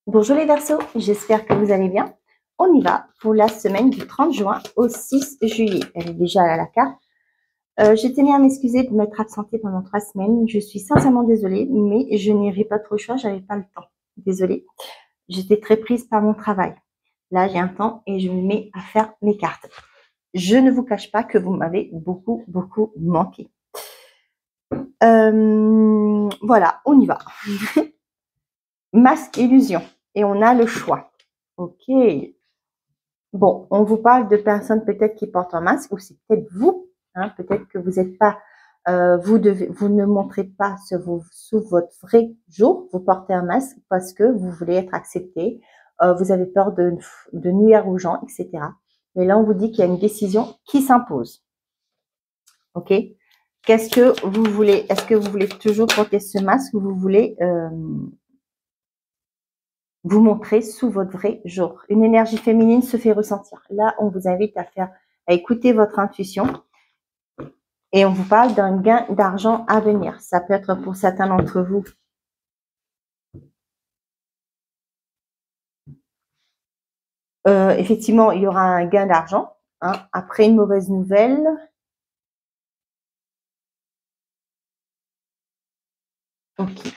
Bonjour les Verseaux, j'espère que vous allez bien. On y va pour la semaine du 30 juin au 6 juillet. Elle est déjà à la carte. Je tenais à m'excuser de m'être absentée pendant 3 semaines. Je suis sincèrement désolée, mais je n'irai pas trop le choix, j'avais pas le temps. Désolée. J'étais très prise par mon travail. Là, j'ai un temps et je me mets à faire mes cartes. Je ne vous cache pas que vous m'avez beaucoup manqué. Voilà, on y va. Masque illusion. Et on a le choix. Ok. Bon, on vous parle de personnes peut-être qui portent un masque, ou c'est peut-être vous, hein, peut-être que vous n'êtes pas, vous ne montrez pas sous votre vrai jour, vous portez un masque parce que vous voulez être accepté, vous avez peur de nuire aux gens, etc. Mais là, on vous dit qu'il y a une décision qui s'impose. Ok? Qu'est-ce que vous voulez? Est-ce que vous voulez toujours porter ce masque ou vous voulez vous montrer sous votre vrai jour? Une énergie féminine se fait ressentir. Là, on vous invite à écouter votre intuition et on vous parle d'un gain d'argent à venir. Ça peut être pour certains d'entre vous. Effectivement, il y aura un gain d'argent, hein, après une mauvaise nouvelle. Ok.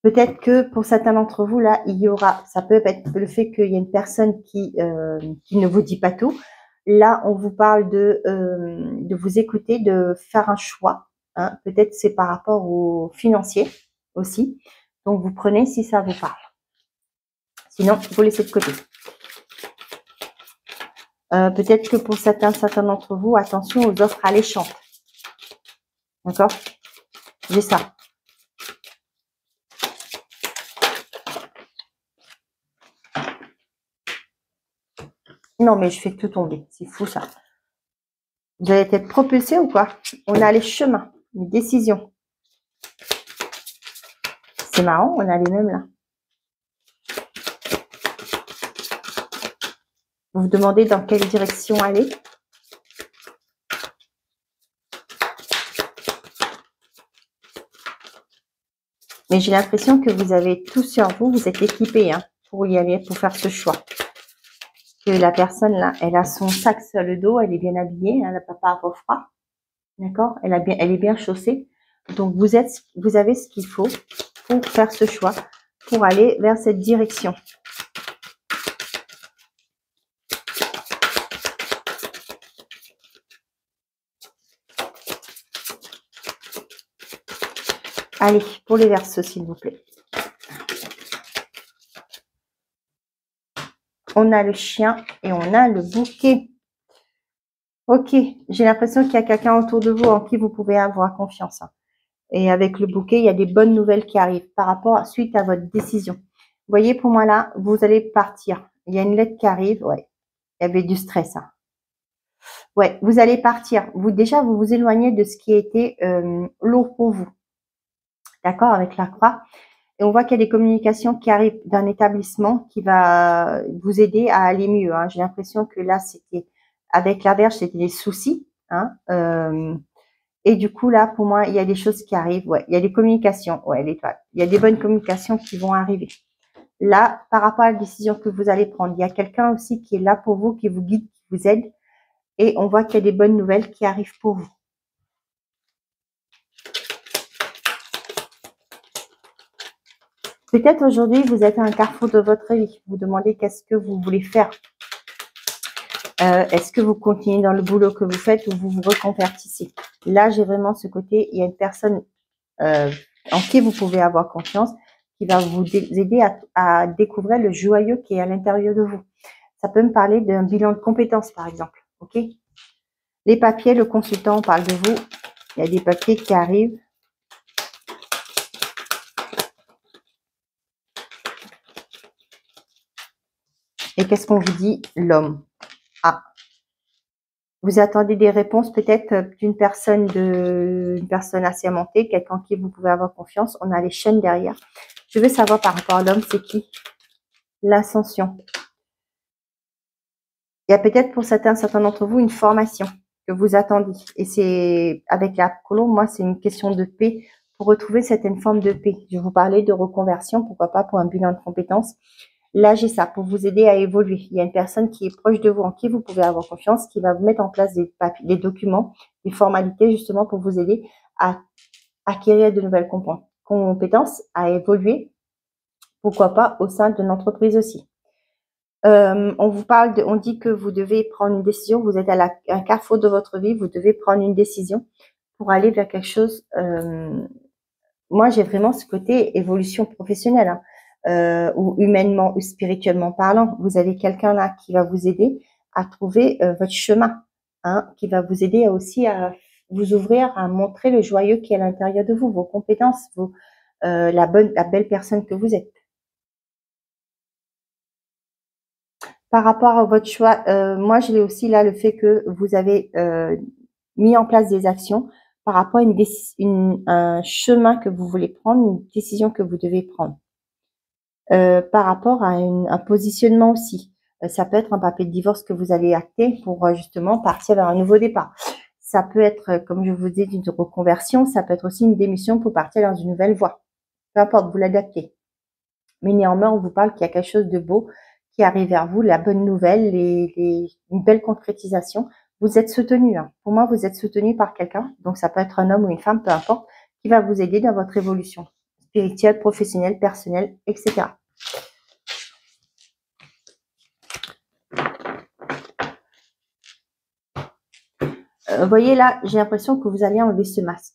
Peut-être que pour certains d'entre vous, là, il y aura, ça peut être le fait qu'il y a une personne qui ne vous dit pas tout. Là, on vous parle de vous écouter, de faire un choix. Hein. Peut-être c'est par rapport au financier aussi. Donc, vous prenez si ça vous parle. Sinon, vous laissez de côté. Peut-être que pour certains d'entre vous, attention aux offres alléchantes. D'accord? J'ai ça. Non, mais je fais tout tomber. C'est fou, ça. Vous allez être propulsé ou quoi? On a les chemins, les décisions. C'est marrant, on a les mêmes là. Vous vous demandez dans quelle direction aller? Mais j'ai l'impression que vous avez tout sur vous, vous êtes équipé hein, pour y aller, pour faire ce choix. Que la personne là, elle a son sac sur le dos, elle est bien habillée, elle n'a pas peur au froid. D'accord? Elle est bien chaussée. Donc vous avez ce qu'il faut pour faire ce choix, pour aller vers cette direction. Allez, pour les Verseaux, s'il vous plaît. On a le chien et on a le bouquet. Ok, j'ai l'impression qu'il y a quelqu'un autour de vous en qui vous pouvez avoir confiance. Et avec le bouquet, il y a des bonnes nouvelles qui arrivent par rapport suite à votre décision. Vous voyez, pour moi là, vous allez partir. Il y a une lettre qui arrive. Ouais, il y avait du stress. Hein. Ouais, vous allez partir. Vous vous éloignez de ce qui était lourd pour vous. D'accord, avec la croix. Et on voit qu'il y a des communications qui arrivent d'un établissement qui va vous aider à aller mieux. Hein. J'ai l'impression que là, c'était avec la Vierge, c'était des soucis. Hein. Et du coup, là, pour moi, il y a des choses qui arrivent. Ouais, il y a des communications. Ouais, l'étoile. Il y a des bonnes communications qui vont arriver. Là, par rapport à la décision que vous allez prendre, il y a quelqu'un aussi qui est là pour vous, qui vous guide, qui vous aide. Et on voit qu'il y a des bonnes nouvelles qui arrivent pour vous. Peut-être aujourd'hui, vous êtes à un carrefour de votre vie. Vous demandez qu'est-ce que vous voulez faire. Est-ce que vous continuez dans le boulot que vous faites ou vous vous reconvertissez? Là, j'ai vraiment ce côté, il y a une personne en qui vous pouvez avoir confiance qui va vous aider à découvrir le joyeux qui est à l'intérieur de vous. Ça peut me parler d'un bilan de compétences, par exemple. Ok? Les papiers, le consultant, on parle de vous. Il y a des papiers qui arrivent. Et qu'est-ce qu'on vous dit? L'homme. Ah. Vous attendez des réponses peut-être d'une personne assermentée, quelqu'un en qui vous pouvez avoir confiance. On a les chaînes derrière. Je veux savoir par rapport à l'homme, c'est qui? L'ascension. Il y a peut-être pour certains d'entre vous une formation que vous attendiez. Et c'est avec la colombe, moi, c'est une question de paix pour retrouver certaines formes de paix. Je vous parlais de reconversion, pourquoi pas pour un bilan de compétences. Là, j'ai ça pour vous aider à évoluer. Il y a une personne qui est proche de vous, en qui vous pouvez avoir confiance, qui va vous mettre en place des papiers, des documents, des formalités justement pour vous aider à acquérir de nouvelles compétences, à évoluer, pourquoi pas au sein d'une entreprise aussi. On vous parle on dit que vous devez prendre une décision, vous êtes à un carrefour de votre vie, vous devez prendre une décision pour aller vers quelque chose. Moi, j'ai vraiment ce côté évolution professionnelle, hein, ou humainement ou spirituellement parlant. Vous avez quelqu'un là qui va vous aider à trouver votre chemin, hein, qui va vous aider aussi à vous ouvrir, à montrer le joyeux qui est à l'intérieur de vous, vos compétences, la belle personne que vous êtes. Par rapport à votre choix, moi, je l'ai aussi là, le fait que vous avez mis en place des actions par rapport à un chemin que vous voulez prendre, une décision que vous devez prendre. Par rapport à un positionnement aussi. Ça peut être un papier de divorce que vous allez acter pour justement partir vers un nouveau départ. Ça peut être, comme je vous dis, une reconversion. Ça peut être aussi une démission pour partir dans une nouvelle voie. Peu importe, vous l'adaptez. Mais néanmoins, on vous parle qu'il y a quelque chose de beau qui arrive vers vous, la bonne nouvelle, une belle concrétisation. Vous êtes soutenu. Hein. Pour moi, vous êtes soutenu par quelqu'un. Donc, ça peut être un homme ou une femme, peu importe, qui va vous aider dans votre évolution spirituelle, professionnelle, personnelle, etc. Vous voyez là, j'ai l'impression que vous allez enlever ce masque.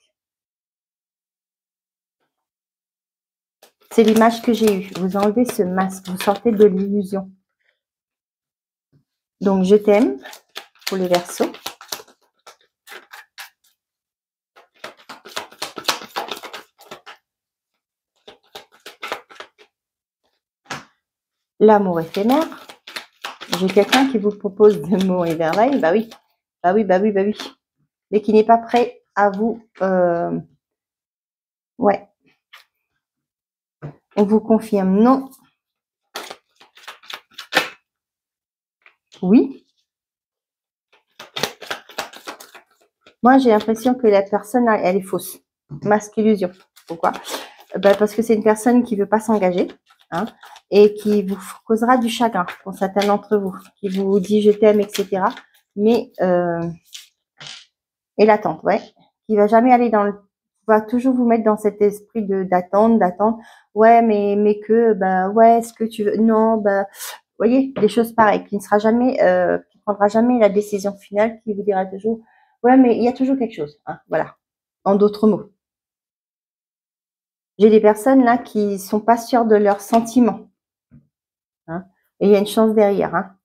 C'est l'image que j'ai eue. Vous enlevez ce masque, vous sortez de l'illusion. Donc, je t'aime pour les Verseaux. L'amour éphémère. J'ai quelqu'un qui vous propose de mots et merveilles. Bah oui, bah oui, bah oui, bah oui. Mais qui n'est pas prêt à vous... Ouais. On vous confirme non. Oui. Moi, j'ai l'impression que la personne, elle est fausse. Masque illusion. Pourquoi? Parce que c'est une personne qui ne veut pas s'engager, hein, et qui vous causera du chagrin pour certains d'entre vous, qui vous dit je t'aime, etc. Mais, et l'attente, ouais, qui va jamais aller va toujours vous mettre dans cet esprit d'attente. Ouais, mais que, ouais, est-ce que tu veux, non, vous voyez, des choses pareilles, qui ne sera jamais, qui prendra jamais la décision finale, qui vous dira toujours, ouais, mais il y a toujours quelque chose, hein, voilà, en d'autres mots. J'ai des personnes là qui sont pas sûres de leurs sentiments, hein, et il y a une chance derrière, hein.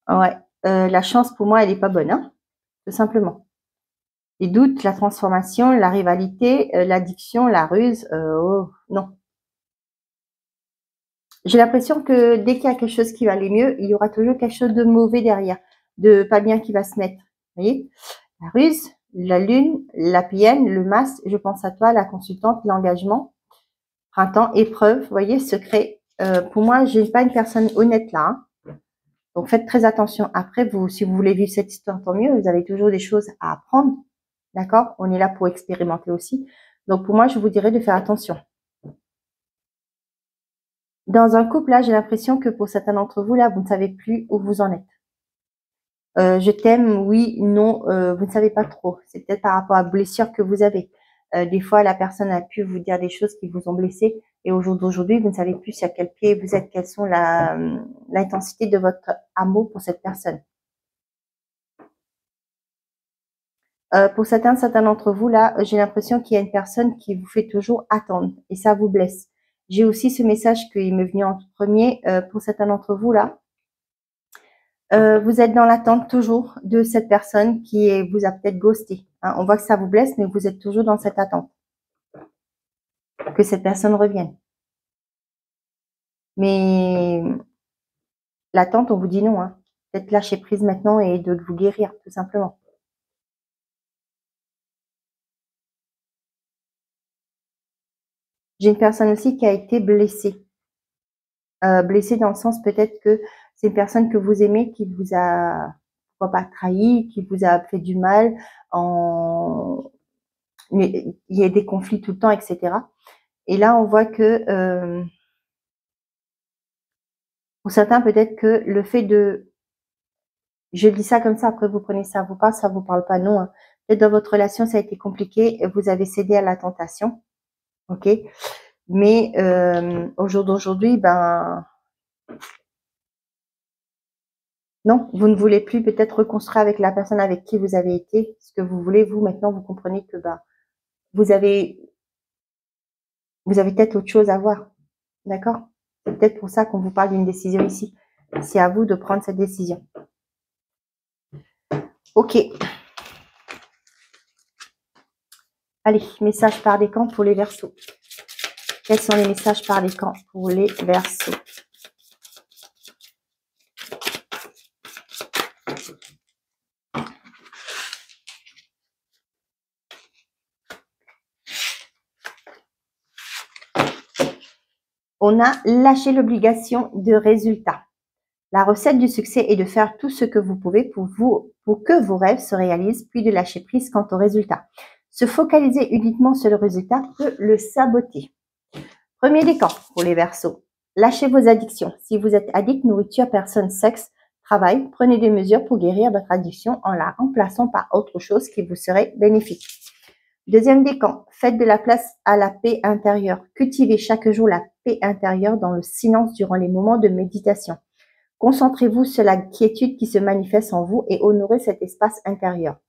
Ouais, la chance pour moi, elle est pas bonne, hein, tout simplement. Les doutes, la transformation, la rivalité, l'addiction, la ruse, oh, non. J'ai l'impression que dès qu'il y a quelque chose qui va aller mieux, il y aura toujours quelque chose de mauvais derrière, de pas bien qui va se mettre. Vous voyez? La ruse, la lune, la PN, le masque, je pense à toi, la consultante, l'engagement, printemps, épreuve, vous voyez, secret. Pour moi, je n'ai pas une personne honnête là, hein. Donc, faites très attention. Après, si vous voulez vivre cette histoire, tant mieux. Vous avez toujours des choses à apprendre. D'accord? On est là pour expérimenter aussi. Donc, pour moi, je vous dirais de faire attention. Dans un couple, là, j'ai l'impression que pour certains d'entre vous, là, vous ne savez plus où vous en êtes. Je t'aime, oui, non, vous ne savez pas trop. C'est peut-être par rapport à blessures que vous avez. Des fois, la personne a pu vous dire des choses qui vous ont blessé et au jour d'aujourd'hui, vous ne savez plus sur quel pied vous êtes, quelles sont l'intensité de votre amour pour cette personne. Pour certains d'entre vous, là, j'ai l'impression qu'il y a une personne qui vous fait toujours attendre et ça vous blesse. J'ai aussi ce message qui m'est venu en premier. Pour certains d'entre vous, là, vous êtes dans l'attente toujours de cette personne qui vous a peut-être ghosté. Hein. On voit que ça vous blesse, mais vous êtes toujours dans cette attente que cette personne revienne. Mais l'attente, on vous dit non. Hein. Peut-être lâcher prise maintenant et de vous guérir, tout simplement. J'ai une personne aussi qui a été blessée. Blessée dans le sens peut-être que c'est une personne que vous aimez qui vous a pourquoi pas trahi, qui vous a fait du mal, il y a des conflits tout le temps, etc. Et là, on voit que pour certains, peut-être que le fait de... Je dis ça comme ça, après vous prenez ça vous parle pas, non. Hein. Peut-être dans votre relation, ça a été compliqué, vous avez cédé à la tentation, ok. Mais au jour d'aujourd'hui, ben non, vous ne voulez plus peut-être reconstruire avec la personne avec qui vous avez été ce que vous voulez. Vous, maintenant, vous comprenez que ben, vous avez peut-être autre chose à voir, d'accord. C'est peut-être pour ça qu'on vous parle d'une décision ici. C'est à vous de prendre cette décision. Ok. Allez, message par décan pour les Verseaux. Quels sont les messages par décan pour les Verseaux? On a lâché l'obligation de résultat. La recette du succès est de faire tout ce que vous pouvez pour que vos rêves se réalisent, puis de lâcher prise quant au résultat. Se focaliser uniquement sur le résultat peut le saboter. Premier décan pour les Verseaux. Lâchez vos addictions. Si vous êtes addict, nourriture, personne, sexe, travail, prenez des mesures pour guérir votre addiction en la remplaçant par autre chose qui vous serait bénéfique. Deuxième décan, faites de la place à la paix intérieure. Cultivez chaque jour la paix intérieure dans le silence durant les moments de méditation. Concentrez-vous sur la quiétude qui se manifeste en vous et honorez cet espace intérieur.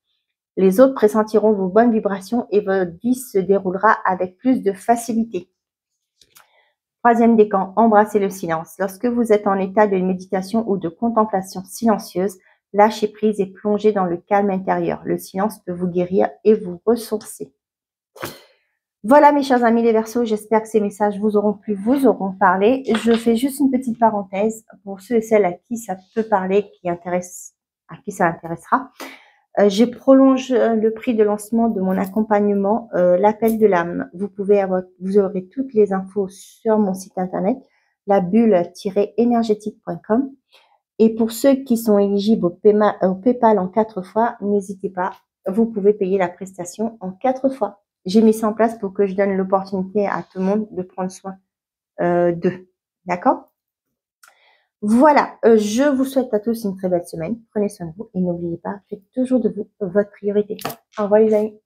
Les autres pressentiront vos bonnes vibrations et votre vie se déroulera avec plus de facilité. Troisième décan, embrassez le silence. Lorsque vous êtes en état de méditation ou de contemplation silencieuse, lâchez prise et plongez dans le calme intérieur. Le silence peut vous guérir et vous ressourcer. Voilà mes chers amis les Verseaux, j'espère que ces messages vous auront plu, vous auront parlé. Je fais juste une petite parenthèse pour ceux et celles à qui ça peut parler, à qui ça intéressera. Je prolonge le prix de lancement de mon accompagnement, l'appel de l'âme. Vous aurez toutes les infos sur mon site internet, labulle-énergétique.com. Et pour ceux qui sont éligibles au PayPal en 4 fois, n'hésitez pas, vous pouvez payer la prestation en 4 fois. J'ai mis ça en place pour que je donne l'opportunité à tout le monde de prendre soin d'eux. D'accord? Voilà, je vous souhaite à tous une très belle semaine. Prenez soin de vous et n'oubliez pas, faites toujours de vous votre priorité. Au revoir les amis.